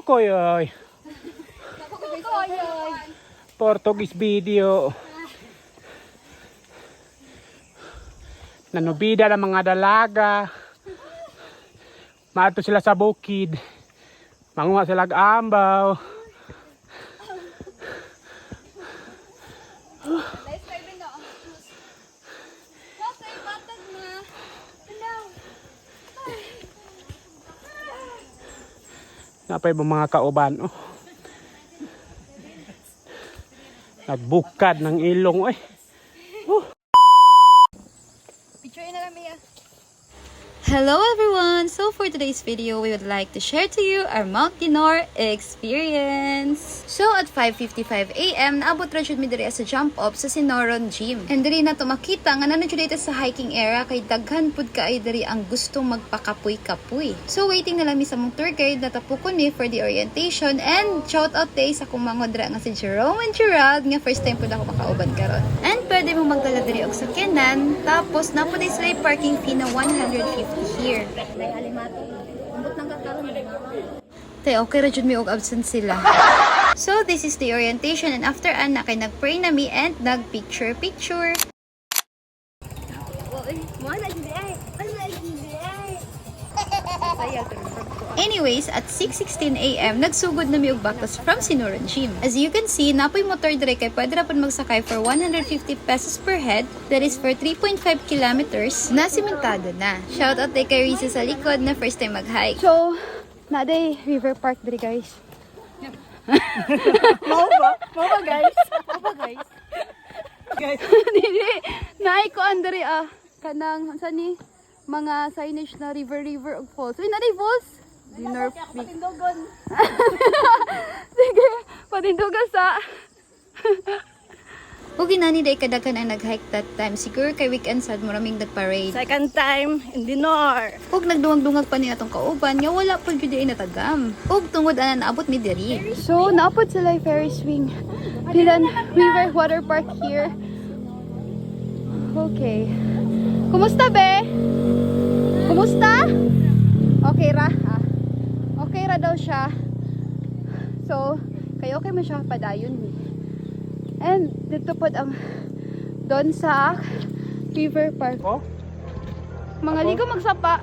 Kukoyoy. Portuguese video. Nanubida ng mga dalaga. Maato sila sa bukid. Manguha sila ambaw. Napay mga kauban. Oh. Nagbukad ng ilong. Picture na lang, Mia. Hello everyone! So for today's video, we would like to share to you our Mount Dinor experience. So at 5:55 AM, naabot ra jud mi diri sa jump up sa Sinoron Gym. And diri na to makita nga nanod dito sa hiking area kay daghan pud kaay diri ang gustong magpakapoy-kapoy. So waiting na lang mi sa mong tour guide na tapukon mi for the orientation and shout out day sa akong mangodra nga si Jerome and Gerald nga first time pud ako makauban karon. And pwede mo magdala diri og sakyanan tapos na pud sila parking fee na 150 here. Tay, okay ra jud mi og absent sila. So this is the orientation and after ana kay nagpray na mi and nagpicture. Anyways, at 6:16 AM, nagsugod na mi og baktas from Sinoron Gym. As you can see, napoy motor dire kay pwede ra pud magsakay for 150 pesos per head. That is for 3.5 kilometers na simentado na. Shout out kay Risa sa likod na first time mag-hike. So, naday River Park dire guys. Mau ba guys? Guys. Dili, naay ko andiri kanang sa ni mga signage na river ug falls. Uy, naday falls. Dinner patindogon. Sige, patindogon sa. Ug ginani day kadaghan ang nag-hike that time. Siguro kay weekend sad maraming nag-parade. Second time in Dinor. Ug nagdungag-dungag pa ni atong kauban nga wala pud gyud ay natagam. Ug tungod ana naabot mi diri. So naabot sila Ferris wing. Pilan River Water Park here. Okay. Kumusta be? Kumusta? Okay ra. Okay ra daw siya. So, kayo okay man siya padayon ni. And dito po ang doon sa River Park. Oh? Mga ligo magsapa.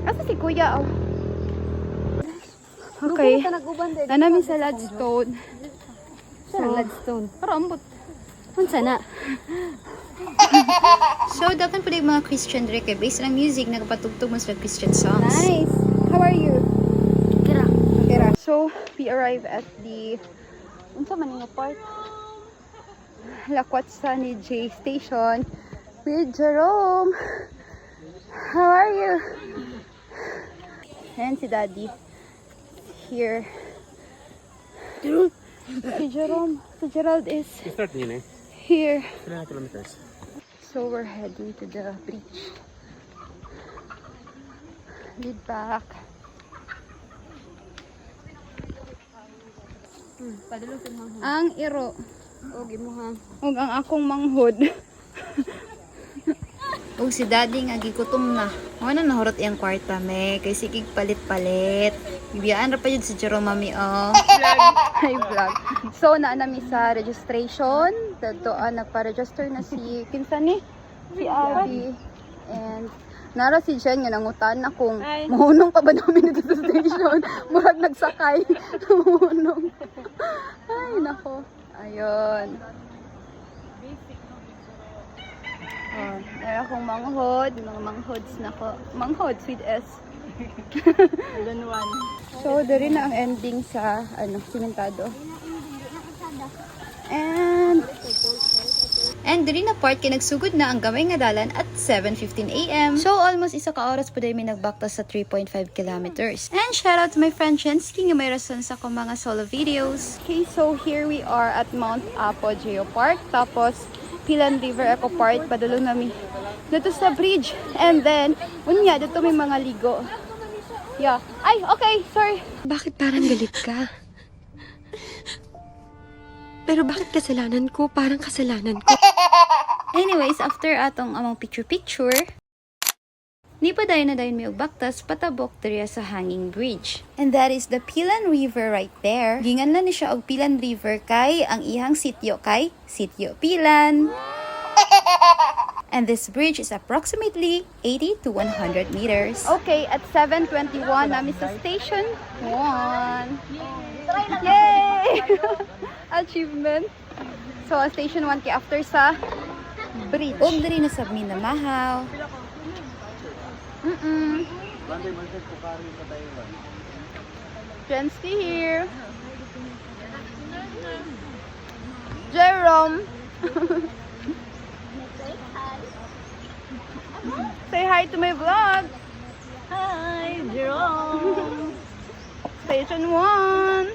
Asa si Kuya? Oh. Okay. Nanami sa Ladstone. Sa Ladstone. Para ambot. Unsa na? So, dapat po mga Christian dire kay based lang music nagpatugtog mo sa Christian songs. Nice. How are you? Kira. So, we arrive at the unsa man nga part? La Quatsani J Station with Jerome. How are you? And si Daddy here. Si Jerome, si Gerald is Start din here. 3 kilometers. So we're heading to the beach. Lead back. Ang iro. Og imuhang. Ug ang akong manghod. Ug si Daddy nga gigutom na. Mo na nahurot iyang kwarta me kay sigig palit-palit. Bibiyaan ra pa yun si Jerome mami oh. Hi vlog. So naa nami sa registration. Doon nagpa-register na si kinsa ni? Si Abby. And nara si Jen nga nangutan na kung mahunong pa ba namin dito sa station. Murag nagsakay. Mahunong. Ay nako. Ayun. Oh, nara akong manghod. Mga manghods na ko. Manghods with S. So, dari na ang ending sa simentado. And diri na part kay nagsugod na ang gamay nga dalan at 7:15 AM. So almost isa ka oras pud mi nagbaktas sa 3.5 kilometers. And shout out to my friend Chensky nga may rason sa akong mga solo videos. Okay, so here we are at Mount Apo Geopark. Tapos Pilan River Eco Park padulong nami dito sa bridge. And then unya dito may mga ligo. Yeah. Ay, okay, sorry. Bakit parang galit ka? Pero bakit kasalanan ko? Parang kasalanan ko. Anyways, after atong among picture, Ni padayon na dayon mi og baktas patabok diriya sa hanging bridge. And that is the Pilan River right there. Ginganlan ni siya og Pilan River kay ang ihang sityo kay Sitio Pilan. And this bridge is approximately 80 to 100 meters. Okay, at 7:21 namin sa station 1. Yay! Achievement. So, station 1 kay after sa bridge. Og diri na sa Minamahaw. Jensky here. Jerome. Say hi to my vlog. Hi, Jerome. Station 1.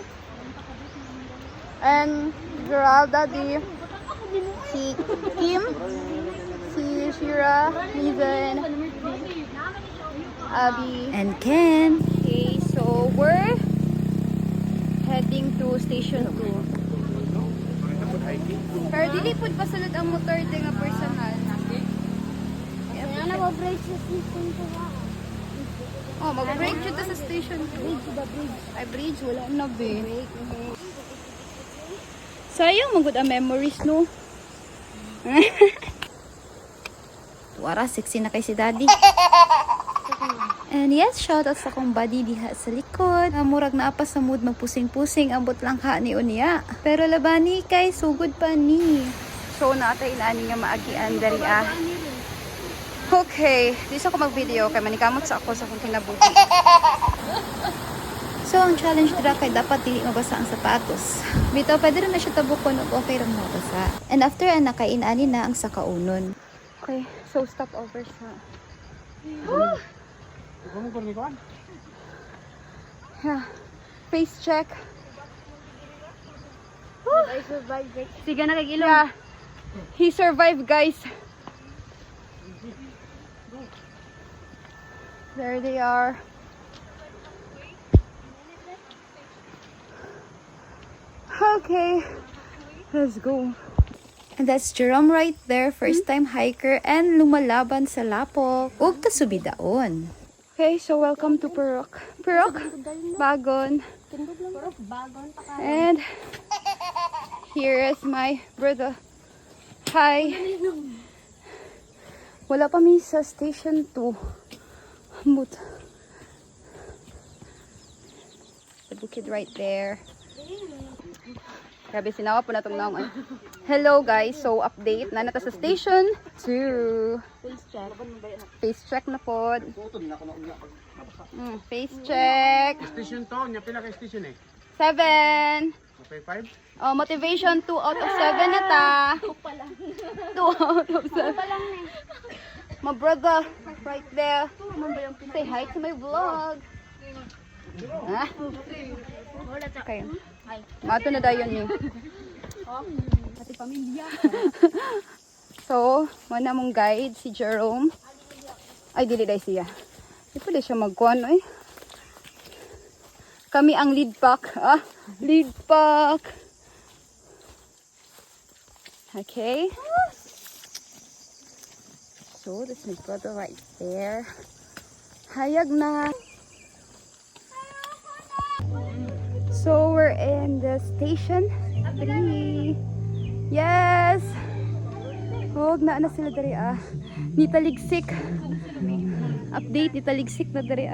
And Geralda D. Si Kim. Si Shira. Lizen. Abby. And Ken. Okay, so we're heading to Station 2. Pero dili pud pasulod ang motor di nga personal na. Ano mo break sa station ko ba? Oh, mag-break dito sa station 2. Ay, bridge. Wala na, be. Sayang, magod ang memories, no? Wara, sexy na kay si daddy. And yes, shoutout sa akong buddy diha sa likod. Murag na apa sa mood magpusing-pusing, ambot lang ka ni unya. Pero labani kay sugod pa ni. So, natay inani nga maagian dari Okay, di sa ako mag-video kay manikamot sa ako sa akong kinabuhi. So, ang challenge dira kay dapat dili mabasa ang sapatos. Bitaw, pwede rin na siya tabukon o okay rin mabasa. And after ang nakainani na ang sakaunon. Okay, so stop over sa... Yeah. Face check. I survived it. Sige na kay ilong. Yeah. He survived, guys. There they are. Okay, let's go. And that's Jerome right there, first time hiker and lumalaban sa lapok. Ug kasubidaon. Okay, so welcome to Purok. Purok, Bagon. And here is my brother. Hi. Wala pa mi sa station 2. But the bukid right there. Grabe, sinawa po na itong naong. Hello guys, so update na nata sa station 2. Face check na po. Face check. Station to, nya pila ka station eh? 7. Okay, 5? Oh, motivation 2 out of 7 na ta. 2 out of 7. My brother right there. Say hi to my vlog. Ah? Okay. Mato na dayon ni. Ati pamilya. So, mana mong guide si Jerome. Ay, dili day siya. Di pwede siya magkuhan, eh. Kami ang lead pack. Ah, lead pack. Okay. So, that's my brother right there. Hayag na. So, we're in the station 3. Yes! Huwag na sila dari Nitaligsik. Update, nitaligsik na dari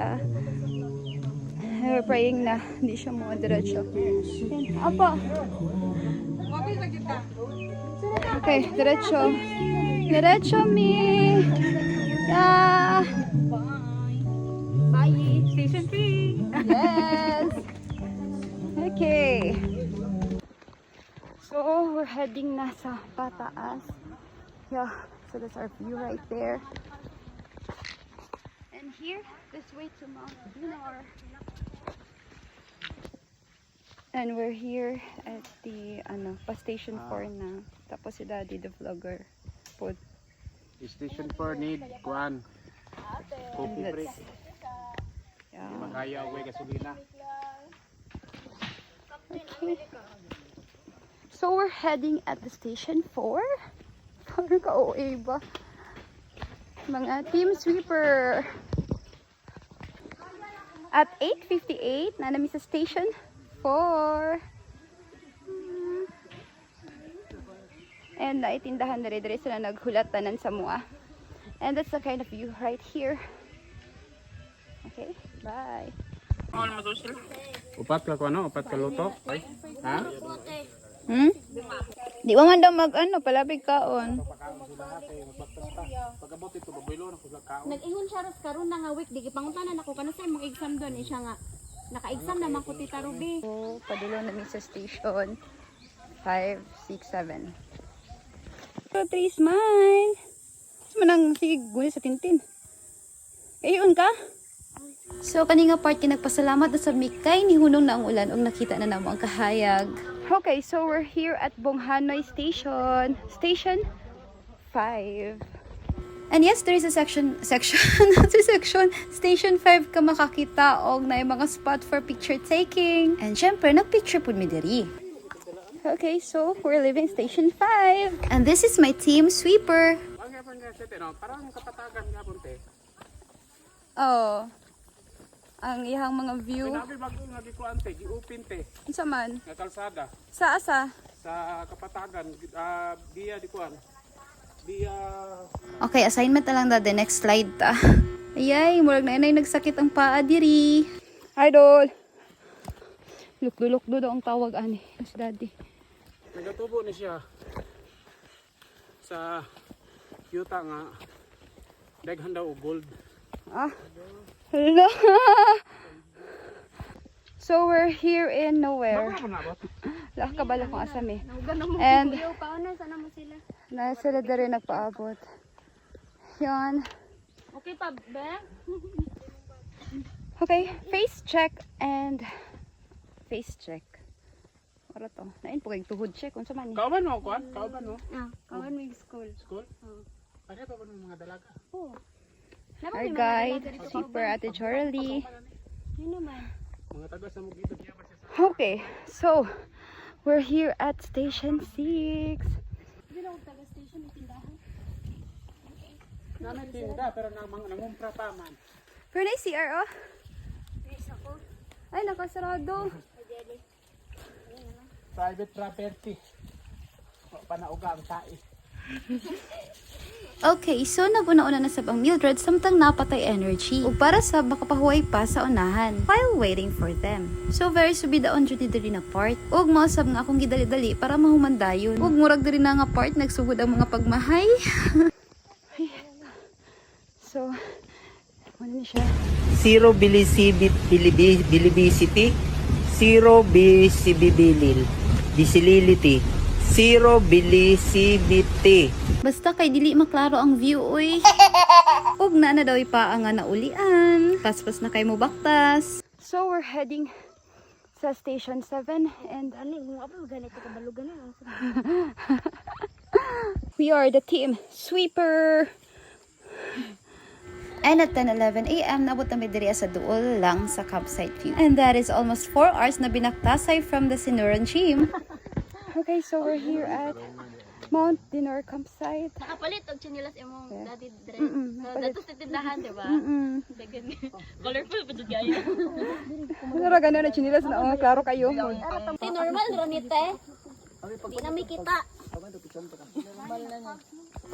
We're praying na. Hindi siya mga diretso. Apa? Okay, diretso. Diretso mi. Yeah. Bye. Station 3. Yes. Okay. So, we're heading na sa pataas. Yeah. So, that's our view right there. And here, this way to Mount Dinar. And we're here at the, pa station 4 na. Tapos si Daddy, the vlogger. Po. Station 4 need kuan. Coffee break. Yeah. Magaya away gasolina. Okay. So we're heading at the station 4. Parang ka-OA ba? Mga team sweeper. At 8:58, na namin sa station 4. And naitindahan na rin sila naghulatanan sa mua. And that's the kind of view right here. Okay, bye. Upat ka ko ano? Upat ka luto? Ay? Ha? Di ba man daw palabig kaon. Pagabot ito, babaylo na kung kaon. Nag-ingon siya ros karon na nga week di gipangutanan ako kana sa imong exam doon siya nga naka-exam naman ko tita Ruby. So, padulo namin sa station 5, 6, 7. So, 3 smile. Manang sige guni sa tintin. Kayon ka? So, kaninga part nagpasalamat na sa mikay ni hunong na ang ulan ug nakita na namo ang kahayag. Okay, so we're here at Bonghanoy Station. Station 5. And yes, there is a section, Station 5 ka makakita og na mga spot for picture taking. And syempre, nagpicture pud mi diri. Okay, so we're leaving Station 5. And this is my team sweeper. Parang kapatagan nga punte. Oh. Ang ihang mga view. Sinabi bago nga gikuante, giupin te. Unsa man? Nga kalsada. Sa asa? Sa kapatagan, diya di kuan. Diya... Okay, assignment na lang dati. Next slide ta. Ayay, murag na inay nagsakit ang paa diri. Idol! Lukdo-lukdo daw ang tawag ani. Mas daddy. Nagatubo ni siya sa yuta nga daghan daw og gold. Ah. Hello. So we're here in nowhere. Lah kabalo kong asam eh. And Paano sana mo sila? na sila dere nagpaabot. Yan. Okay pa ba? Okay, face check and face check. Wala to. Nain po kayong tuhod check. Kung sa man. Kauban mo kuan? Kauban mo? Kawan mo yung school. School? Ano pa ba ng mga dalaga? Oo. Our guide, super Ate Jorely. Yun naman. Mga taga sa Mugito. Okay, so we're here at Station 6. Hindi na taga station yung tindahan. Namin tinda pero nangumpra pa man. Pero na CR oh. Yes ako. Ay, nakasarado. Private property. Panauga ang tai. Okay, so naguna-una na sa bang Mildred samtang napatay energy ug para sa makapahuway pa sa unahan while waiting for them. So very subidaon jud diri na part ug mausab nga akong gidali-dali para mahumandayon ug murag diri na nga part nagsugod ang mga pagmahay. So ano ni siya? Zero bilibicity, zero bisibilil, bisilility, zero bilisibiti. Basta kay dili maklaro ang view oy. Ug na daw ipa nga naulian. Paspas na kay mo baktas. So we're heading sa Station 7 and Ano yung apa ganito ka balugan na. we are the team sweeper. And at 10:11 a.m. nabot na diri sa duol lang sa campsite view. And that is almost 4 hours na binaktasay from the Sinuran Gym. Okay, so we're here at Mount Dinor campsite. Nakapalit og chinilas imong daddy dress. nakapalit. Dato sa tindahan, di ba? Dagan. Colorful pa jud gayo. Ano gano'n na chinilas na mga klaro kayo. Si normal ronite. Di na may kita.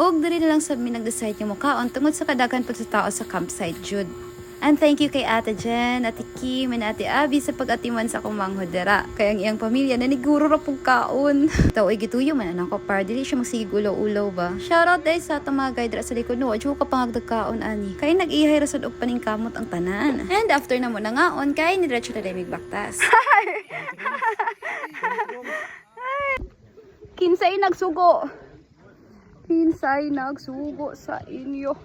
Og diri na lang sa mi nag-decide yung mukhaon tungod sa kadagan pag sa tao sa campsite jud. And thank you kay Ate Jen, Ate Kim, and Ate Abby sa pag-atiman sa akong manghodera. Kaya ang iyang pamilya naniguro ra pong kaon. Tao ay gituyo man anak ko para dili siya magsige ulaw-ulaw ba. Shoutout dahil sa atong mga guide ra sa likod no, adyo ka pangagdag kaon ani. Kay nag-ihay ra sad og paningkamot ang tanan. And after na mo nangaon kay nidiretso na dai baktas. Kinsay nagsugo. Kinsay nagsugo sa inyo.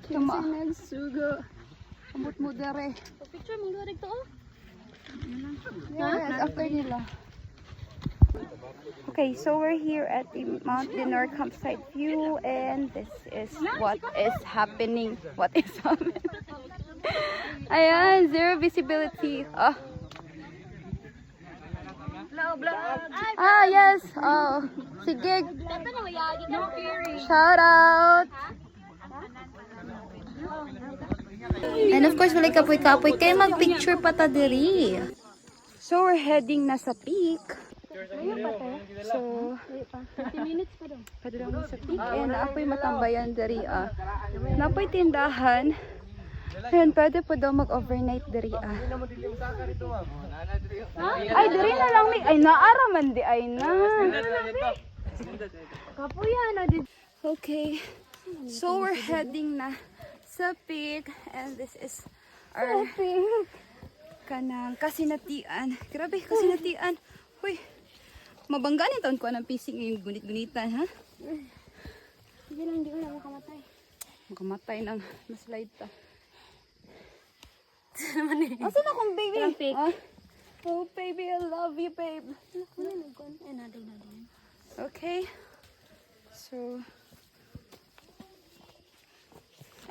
Kinsay nagsugo. Ambot mo dere. Picture mong direct to. Yes, after nila. Okay, so we're here at the Mount Dinor campsite view and this is what is happening. What is happening? Ayan, zero visibility. Ah. Ah, yes. Oh, sige. Dato na mayagi ka. Shout out. And of course, walay kapoy-kapoy kay mag-picture pa ta diri. So, we're heading na sa peak. So, 20 minutes pa daw. padulong na sa peak. And naapoy matambayan dari Naapoy tindahan. And pwede po daw mag-overnight dari Ay, dari na lang ay naaraman di ay na. Kapuya na di. Okay. So, we're heading na sa peak. And this is our kanang kasinatian. Grabe, kasinatian. Uy, mabangga ni taon ko ng pising yung gunit-gunitan, ha? Sige lang, di ko na makamatay. Makamatay ng maslide ta. Asan akong baby? Ah? Oh, baby, I love you, babe. Okay. So,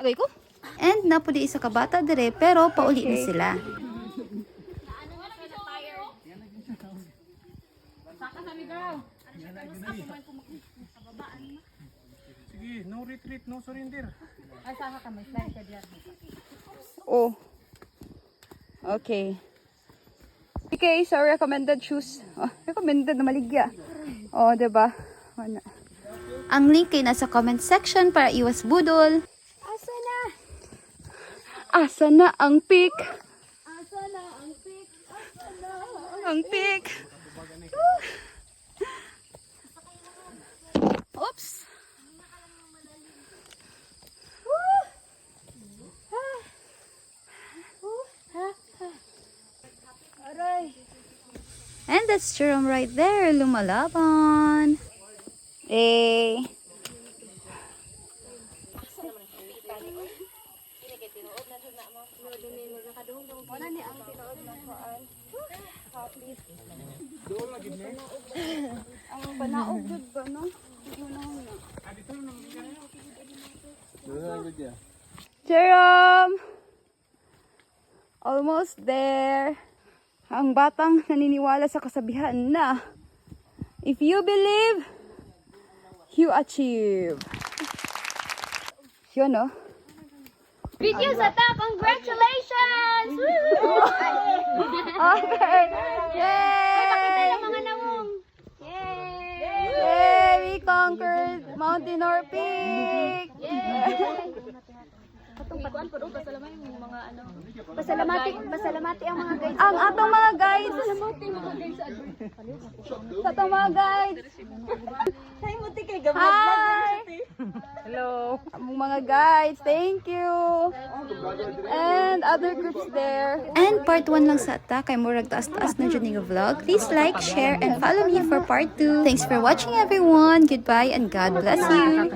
Agay ko? And napuli isa ka bata dire pero pauli na sila. Sige, no retreat, no surrender. oh. Okay. Okay, so recommended shoes. Oh, recommended na maligya. Oh, diba? Wala. Ang link ay nasa comment section para iwas budol. Asa na ang peak? Asa na ang pick? Asa na? Ang peak. Oops! And that's Jerome right there, lumalaban. Eh. Ang panaog jud ba no? Jerome! Almost there. Ang batang naniniwala sa kasabihan na if you believe, you achieve. Yun, no? Video sa ta! Congratulations! Okay! Yay! Mga nawong! Yay! We conquered Mount Dinor Peak! Pasalamati ang mga guys. Ang atong mga guides! Sa atong mga guides! Hi! Hello. Ang mga guides, thank you! And other groups there. And part 1 lang sa ata kay murag taas-taas na dyan yung vlog. Please like, share, and follow me for part 2. Thanks for watching everyone. Goodbye and God bless you.